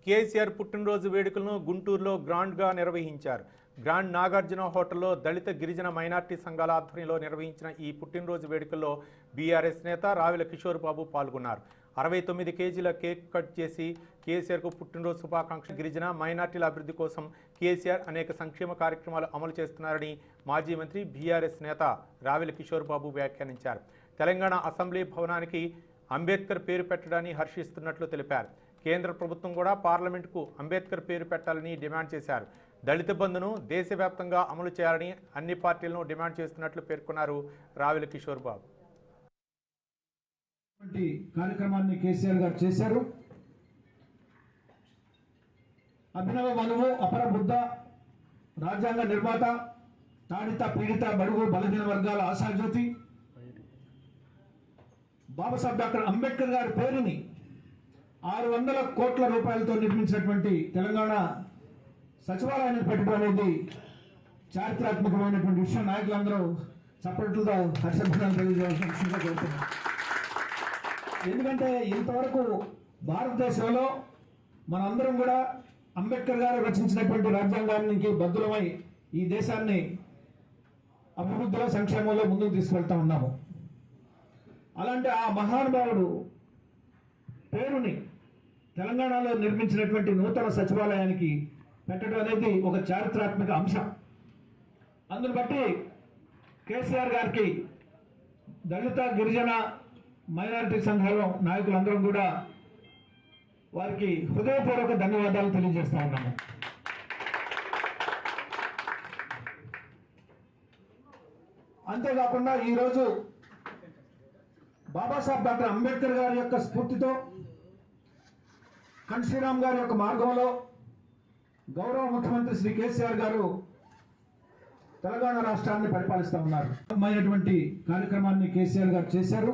కేసీఆర్ పుట్టినరోజు వేడుకలను గుంటూరులో గ్రాండ్గా నిర్వహించారు. గ్రాండ్ నాగార్జున హోటల్లో దళిత గిరిజన మైనార్టీ సంఘాల ఆధ్వర్యంలో నిర్వహించిన ఈ పుట్టినరోజు వేడుకల్లో బీఆర్ఎస్ నేత రావిల కిషోర్ బాబు పాల్గొన్నారు. 69 కేజీల కేక్ కట్ చేసి కేసీఆర్కు పుట్టినరోజు శుభాకాంక్షలు. గిరిజన మైనార్టీల అభివృద్ధి కోసం కేసీఆర్ అనేక సంక్షేమ కార్యక్రమాలు అమలు చేస్తున్నారని మాజీ మంత్రి బీఆర్ఎస్ నేత రావిల కిషోర్ బాబు వ్యాఖ్యానించారు. తెలంగాణ అసెంబ్లీ భవనానికి అంబేద్కర్ పేరు పెట్టడాన్ని హర్షిస్తున్నట్లు తెలిపారు. కేంద్ర ప్రభుత్వం కూడా పార్లమెంటుకు అంబేద్కర్ పేరు పెట్టాలని డిమాండ్ చేశారు. దళిత బంధును దేశవ్యాప్తంగా అమలు చేయాలని అన్ని పార్టీలను డిమాండ్ చేస్తున్నట్లు పేర్కొన్నారు రావిల కిషోర్ బాబు. కార్యక్రమాన్ని కేసీఆర్ గారు చేశారు. అభినవ మనువు, అపర బుద్ధ, రాజ్యాంగ నిర్మాత, తాడిత పీడిత బడుగు బలహీన వర్గాల ఆశాజ్యోతి బాబాసాహెబ్ డాక్టర్ అంబేద్కర్ గారి పేరుని 600 కోట్ల రూపాయలతో నిర్మించినటువంటి తెలంగాణ సచివాలయాన్ని పెట్టడం అనేది చారిత్రాత్మకమైనటువంటి విషయం. నాయకులందరూ చప్పట్లతో హర్షధ్వానాలు తెలియజేయాల్సిన విషయంగా కోరుతున్నారు. ఎందుకంటే ఇంతవరకు భారతదేశంలో మనందరం కూడా అంబేద్కర్ గారు రచించినటువంటి రాజ్యాంగానికి బద్దులమై ఈ దేశాన్ని అభివృద్ధిలో సంక్షేమంలో ముందుకు తీసుకెళ్తా ఉన్నాము. అలాంటి ఆ మహానుభావుడు పేరుని తెలంగాణలో నిర్మించినటువంటి నూతన సచివాలయానికి పెట్టడం అనేది ఒక చారిత్రాత్మక అంశం. అందును బట్టి కేసీఆర్ గారికి దళిత గిరిజన మైనారిటీ సంఘాల నాయకులందరం కూడా వారికి హృదయపూర్వక ధన్యవాదాలు తెలియజేస్తా ఉన్నాము. అంతేకాకుండా ఈరోజు బాబాసాహెబ్ డాక్టర్ అంబేద్కర్ గారి యొక్క స్ఫూర్తితో శ్రీరామ్ గారి యొక్క మార్గంలో గౌరవ ముఖ్యమంత్రి శ్రీ కేసీఆర్ గారు తెలంగాణ రాష్ట్రాన్ని పరిపాలిస్తా ఉన్నారు. కార్యక్రమాన్ని కేసీఆర్ గారు చేశారు.